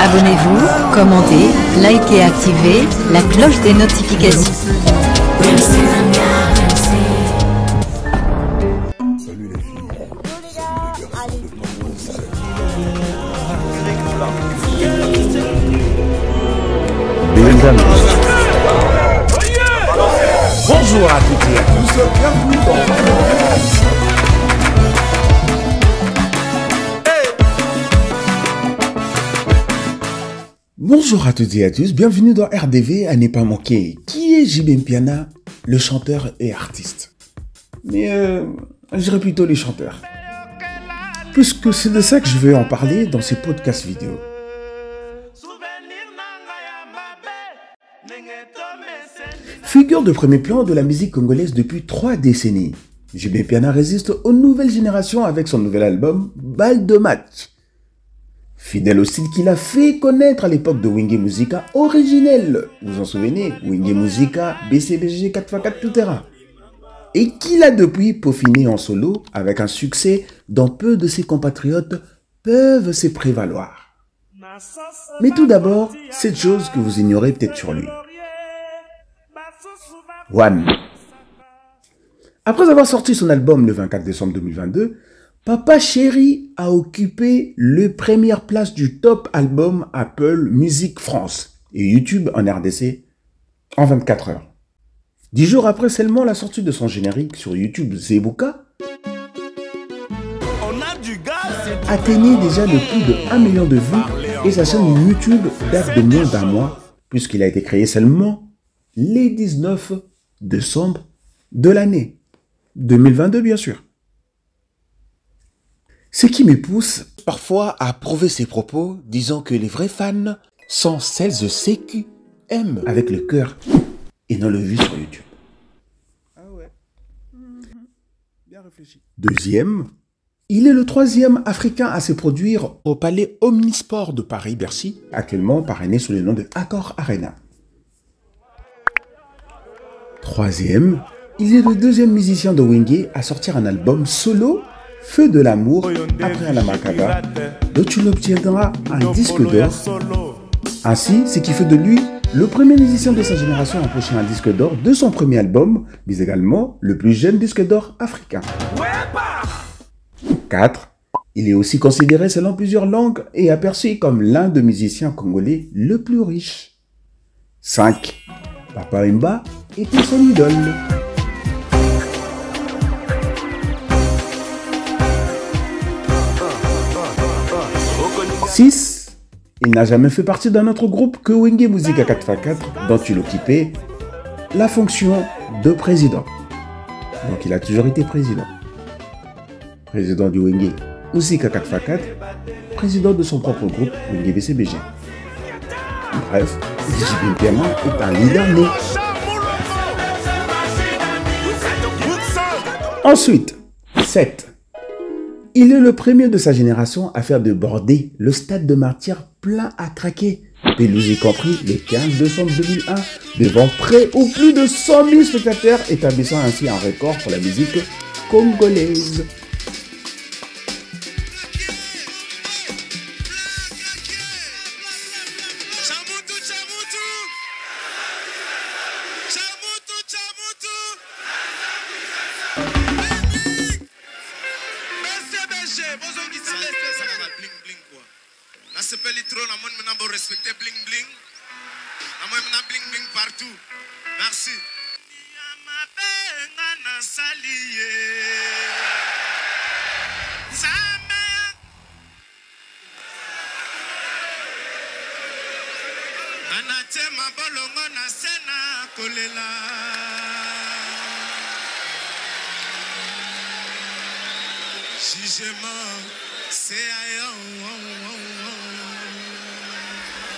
Abonnez-vous, commentez, likez et activez la cloche des notifications. Salut les filles. Bonjour à toutes et à tous, bienvenue dans Bonjour à toutes et à tous, bienvenue dans RDV à ne pas manquer. Qui est JB Mpiana, le chanteur et artiste? Mais je dirais plutôt les chanteurs. Puisque c'est de ça que je vais en parler dans ces podcasts vidéo. Figure de premier plan de la musique congolaise depuis 3 décennies, JB Mpiana résiste aux nouvelles générations avec son nouvel album Balle de match. Fidèle au style qu'il a fait connaître à l'époque de Wenge Musica originel, vous vous en souvenez, Wenge Musica, BCBG 4x4 tout et qu'il a depuis peaufiné en solo avec un succès dont peu de ses compatriotes peuvent se prévaloir. Mais tout d'abord, cette chose que vous ignorez peut-être sur lui. One. Après avoir sorti son album le 24 décembre 2022, Papa Chéri a occupé la première place du top album Apple Music France et YouTube en RDC en 24 heures. 10 jours après seulement la sortie de son générique sur YouTube Zebuka, atteignait déjà le plus de 1 million de vues et sa chaîne YouTube date de moins d'un mois puisqu'il a été créé seulement le 19 décembre de l'année 2022 bien sûr. Ce qui me pousse parfois à prouver ses propos, disant que les vrais fans sont celles de ceux qui aiment avec le cœur et non le vu sur YouTube. Ah ouais. Bien réfléchi. Deuxième, il est le 3e Africain à se produire au Palais Omnisport de Paris-Bercy, actuellement parrainé sous le nom de Accor Arena. Troisième, il est le 2e musicien de Wenge à sortir un album solo Feu de l'amour après Alamakaba, dont tu l'obtiendras un disque d'or. Ainsi, ce qui fait de lui le premier musicien de sa génération à empocher un disque d'or de son premier album, mais également le plus jeune disque d'or africain. 4. Il est aussi considéré selon plusieurs langues et aperçu comme l'un des musiciens congolais le plus riche. 5. Papa Wemba était son idole. 6. Il n'a jamais fait partie d'un autre groupe que Wenge Musica 4x4 dont il occupait la fonction de président. Donc il a toujours été président. Président du Wenge Musica 4x4, président de son propre groupe Wenge BCBG. Bref, JB Mpiana est un leader né. Ensuite, 7. Il est le premier de sa génération à faire déborder le stade de Martyrs plein à craquer, pelouse y compris le 15 décembre 2001, devant près ou plus de 100 000 spectateurs, établissant ainsi un record pour la musique congolaise. Respecter bling bling. Bling bling partout. Merci.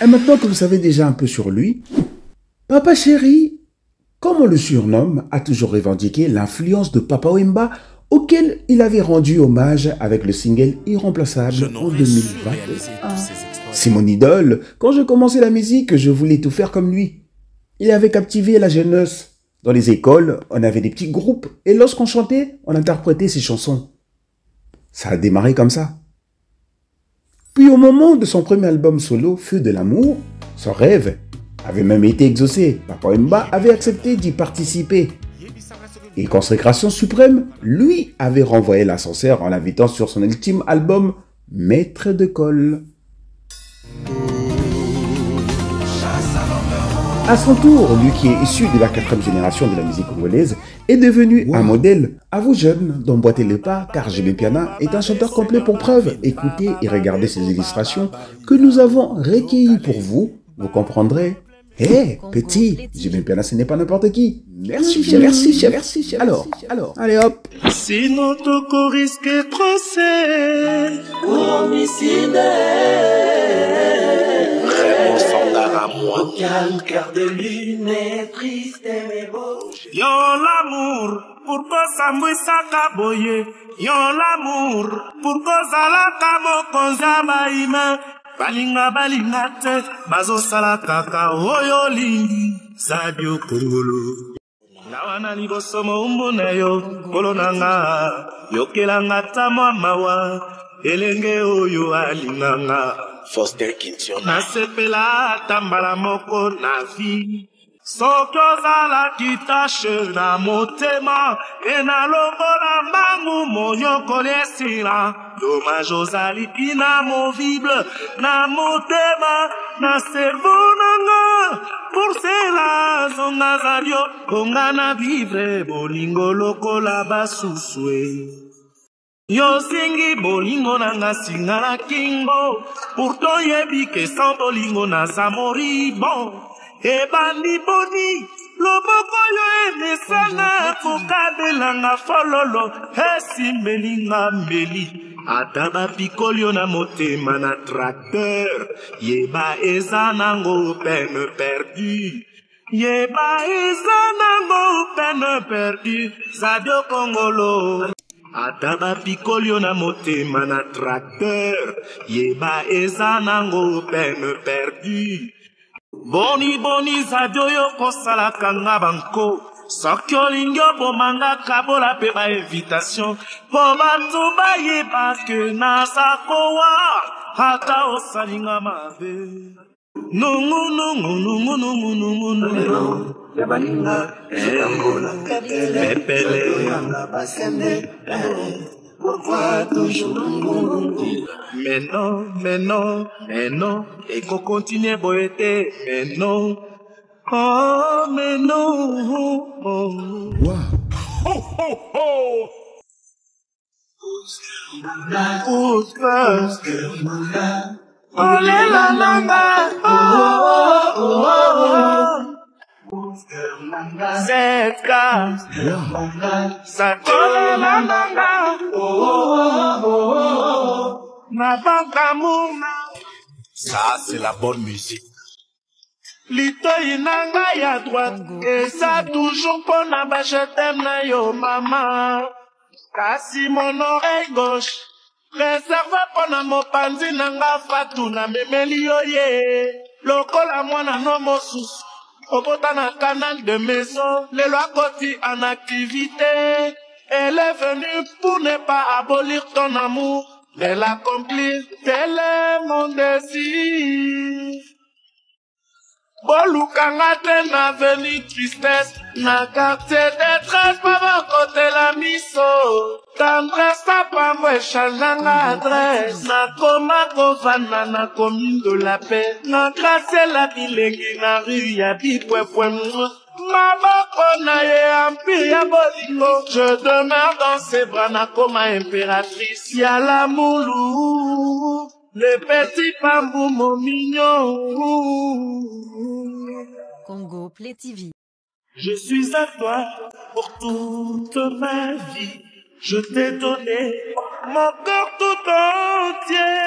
Et maintenant que vous savez déjà un peu sur lui, Papa Chéri, comme on le surnomme, a toujours revendiqué l'influence de Papa Wemba auquel il avait rendu hommage avec le single Irremplaçable en 2021. C'est mon idole. Quand je commençais la musique, je voulais tout faire comme lui. Il avait captivé la jeunesse. Dans les écoles, on avait des petits groupes et lorsqu'on chantait, on interprétait ses chansons. Ça a démarré comme ça. Puis au moment de son premier album solo, Feu de l'amour, son rêve avait même été exaucé. Papa Wemba avait accepté d'y participer. Et Consécration Suprême, lui, avait renvoyé l'ascenseur en l'invitant sur son ultime album Maître de Colle. À son tour, lui qui est issu de la 4e génération de la musique congolaise, est devenu un modèle. À vous jeunes d'emboîter le pas, car JB Piana est un chanteur complet pour preuve. Écoutez et regardez ces illustrations que nous avons recueillies pour vous, vous comprendrez. Hé, petit, JB Piana, ce n'est pas n'importe qui. Merci, chef, merci, chef, merci, chef. Alors, allez hop. Sinon, toko risque procès. Homicide. À moi. Calme, car de lune est triste mais beau. Yo l'amour, pourquoi ça mouissa boye? Yo l'amour, pourquoi ça la kamo konza maïma? Balinga te, bazo sala kaka oyo lingi, sabio kongolo. Nawana liboso mo na yo, kolonanga, yokelanga tamo mawa, elenge oyo alinganga. Foster Kintion. Nasepela tambala moko na vi. Sokyo zala kitashe na motema. Ena longola mbangu monyo kolesila. Dommage ozali inamovible na motema. Na cerveau nanga. Pour cela zonga zadio. Konga na vivre bolingo lokola basuswe. Yo singi bolingo nanga singala kingo. Pourtant yebi ke sans bolingo na zamori bon. E bandi boni, loboko yo enesana. Kokade langa fololo, esi melinga meli. Ataba pikolio na motema na tracteur. Yeba eza nango peine perdue. Yeba eza nango peine perdue. Sadio Kongolo. Ataba pikolio na motema na tracteur. Yeba eza nango peine perdue. Boni zadio yo kosala kanga banko. Sokyo lingyo bomanga kabola pe ba invitation. Po batu ba yeba ke na sakowa. Hata osalinga mabe. Nungu. Yabalinga, Angola, Pepele, pourquoi toujours mais non, et qu'on continue boété, mais non, oh, mais non, Wow. Ça, c'est la bonne musique. Litoyi nanga ya droite, et ça toujours pour na ba je t'aime na yo mama. Kasi mon oreille gauche, réserve pour na mopanzi nanga fatu na memeli yo ye. Lokola mwana no mosusu. Obota na canal de maison, les lois côté en activité. Elle est venue pour ne pas abolir ton amour, mais l'accomplir, tel est mon désir. Bolukanga te na veni tristesse, na quartier détresse, pas côté la miso. Tendresse ta pambo échangeanga adresse, na koma kovana na commune de la paix, na grâce la bilengi na rue ya bipwepwe. Mabako na ye empire ya bolingo, je demeure dans ses bras na koma impératrice ya la moulou. Le petit bambou mon mignon. Congo Play TV. Je suis à toi pour toute ma vie. Je t'ai donné mon corps tout entier.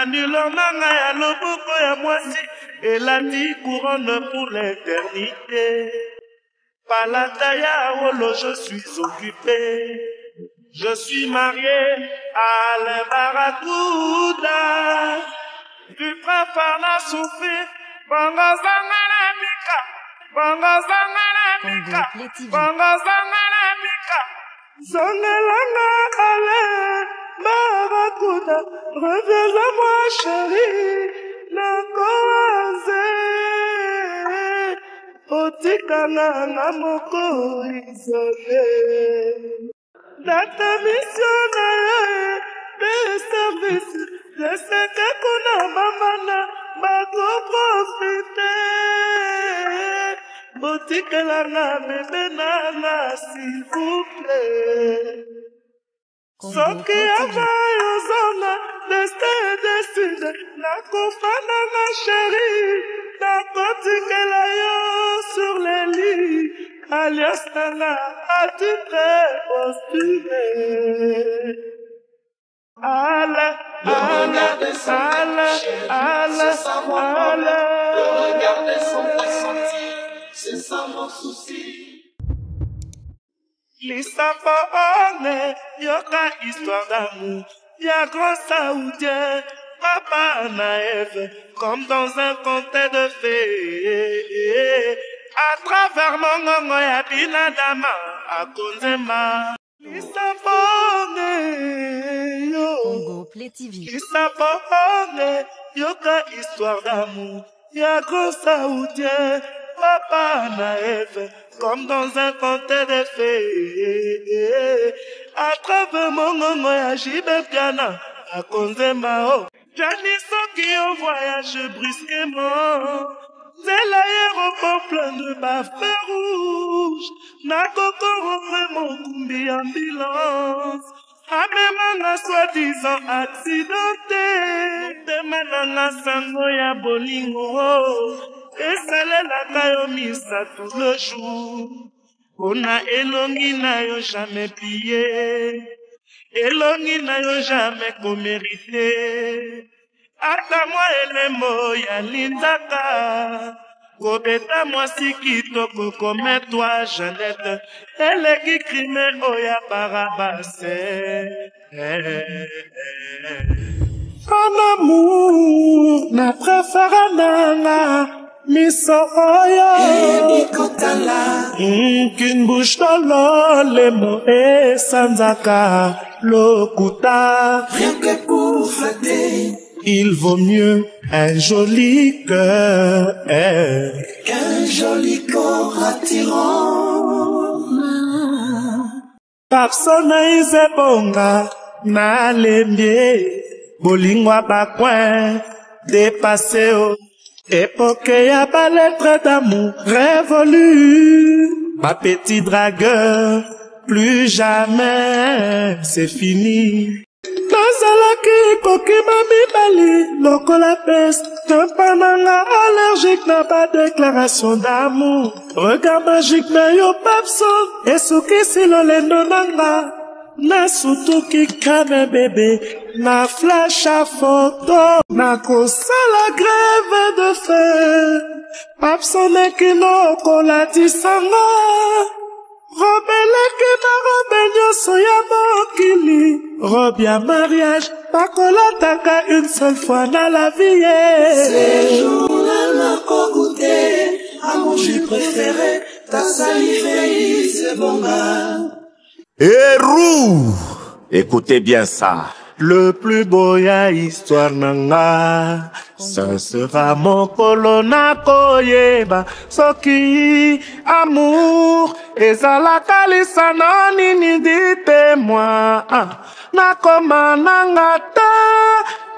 Annulant nanga ya loboko ya mwasi. Et la dit couronne pour l'éternité. Palataya Wolo, je suis occupé. Je suis marié à l'Embaracouda. Tu préfères la souffrir. Bongo Zangala Mika. Bongo Zangala Mika. Bongo Zangala Mika. Zongelanga Ale Barracuda. Reviens à moi chérie. Nakoaze. Otikana Namoko isolé. Data mission de service. Je sais que kuna mamana bago profiter. Boutique la bébé nana s'il vous plaît. Soki avayo zona destin na kofana ma chérie. Na boutique la yo sur les lits. Alias nana a tu très postulé. Allez, regardez son pressenti, c'est ça mon souci. L'Isapone, yoka histoire d'amour, y'a grand saoudien, papa naïve, comme dans un conte de fées. À travers mon ngongo ya binadama, à Konzema. L'Isapone, Congo Play TV. L'Isapone, yoka histoire d'amour, y'a grand saoudien, papa naïve, comme dans un conte de fées. À travers mon ngongo ya jibe piana, à Konzema. Janisso qui au voyage brusquement. C'est l'aéroport plein de bafés rouges. Nakoko refait mon kumbi ambulance. Amemana soi-disant accidenté. Demanana sango ya bolingo. Et sale la kayomisa tout le jour. On a elongi na yo jamais pillé. Elongi na yo jamais commérité. Ata moi elemo ya lindaka. Kobeta moi sikitoko comme toi Jeannette. Eleki crime oya barabase. En amour na préféré nanga miso oyo. Qu'une bouche tolo les mots et sanzaka lokuta. Rien que pour flatter. Il vaut mieux un joli cœur qu'un joli corps attirant. Papsona izebonga na lembie bolingwa bakwen dépassé o époque ya ba lettre d'amour révolue. Ma petit dragueur, plus jamais c'est fini. Nazalaki kokima mibali lokola peste. Tempananga allergique n'a pas déclaration d'amour. Regard magique na yo papson. Esuki silolendo nanga. Na sutuki kame bébé. Na flash à photo. Na kosala grève de feu. Papson ekino kolatisanga. Robeleki na robelio soya mokili. Robe ya mariage, pakolataka une seule fois dans la vie. Ces jours-là n'a goûté à mon jus préféré, ta salive c'est bon gars. Hérou, écoutez bien ça. Le plus beau ya histoire nanga, ça sera mon colonna koyeba. Soki amour, ezalaka lisana nini dites-moi. Nakoma nanga te,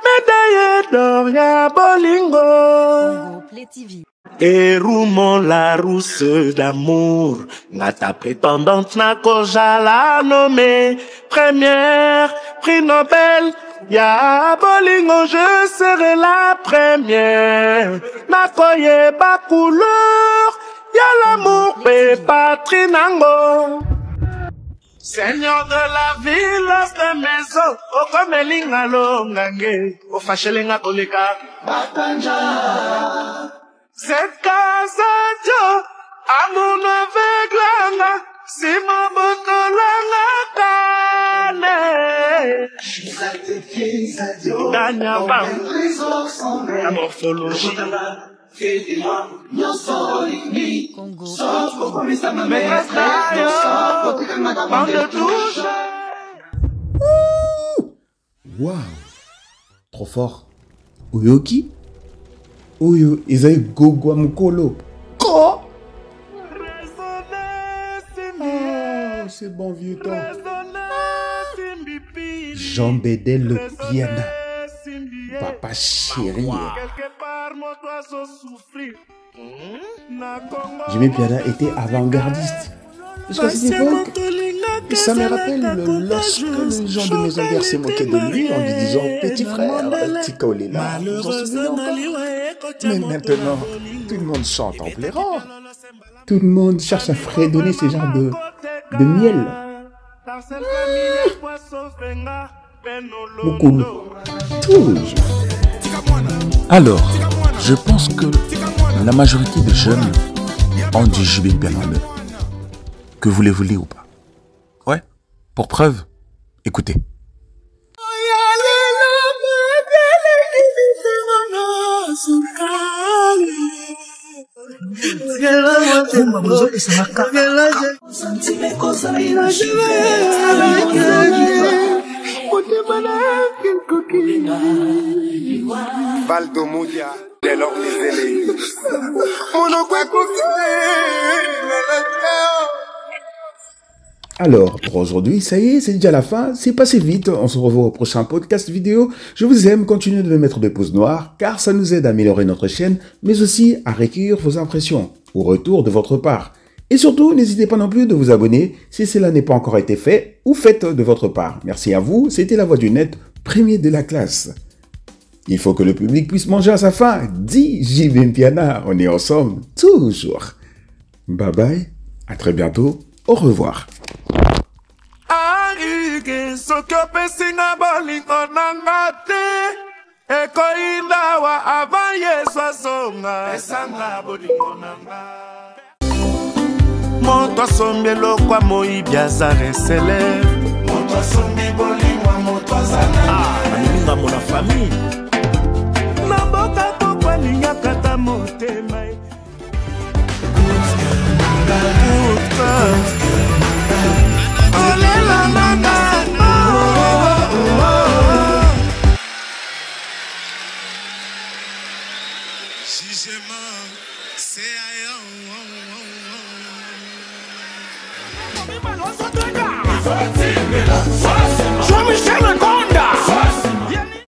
médaille d'or ya bolingo. Congo Play TV. Hérou mon la rousse d'amour, na ta prétendante na koja la nommée première, prix Nobel, ya bolingo je serai la première, na koye ba couleur, ya l'amour pe patrinango. Seigneur de la ville, de maison, o komelinga longange, o fachelinga koleka. Batanja. Cette casa, Amour aveugle, c'est mon botolanga cane. Danya bam, la morphologie. Congo. Waouh, trop fort. Oyoki? Oyo, Isaïe Gogo Mukolo. Quoi? Ah, c'est bon vieux temps. Jean Bédel le piano. Papa chéri. Jimmy Piana était avant-gardiste. Jusqu'à cette époque, ça me rappelle lorsque les gens de Maison-Vert se moquaient de lui en lui disant « Petit frère, Tika Olela ». Vous en souvenez encore? Mais maintenant, tout le monde chante en pleurant. Tout le monde cherche à fredonner ce genre de miel. Beaucoup. Toujours. Alors, je pense que la majorité des jeunes ont du Jibé Piana. Que voulez-vous lire ou pas? Ouais, pour preuve, écoutez. Valdo Moudia, dès lors les Alors, pour aujourd'hui, ça y est, c'est déjà la fin, c'est passé vite, on se revoit au prochain podcast vidéo. Je vous aime, continuez de me mettre des pouces noirs, car ça nous aide à améliorer notre chaîne, mais aussi à recueillir vos impressions, au retour de votre part. Et surtout, n'hésitez pas non plus de vous abonner, si cela n'est pas encore été fait, ou faites de votre part. Merci à vous, c'était La Voix du Net, premier de la classe. Il faut que le public puisse manger à sa faim, dit Jibé Piana, on est ensemble, toujours. Bye bye, à très bientôt, au revoir. Arige soki opesinga bolingo nanga te ekoyinda wa avant Yesu azonga esanga bolingo nanga moto asombi eloko ya moyibi aza resele moto asombi bolingo moto azana naninga mona famille na mboka tokwalingaka ta motema Jugement, c'est ailleurs.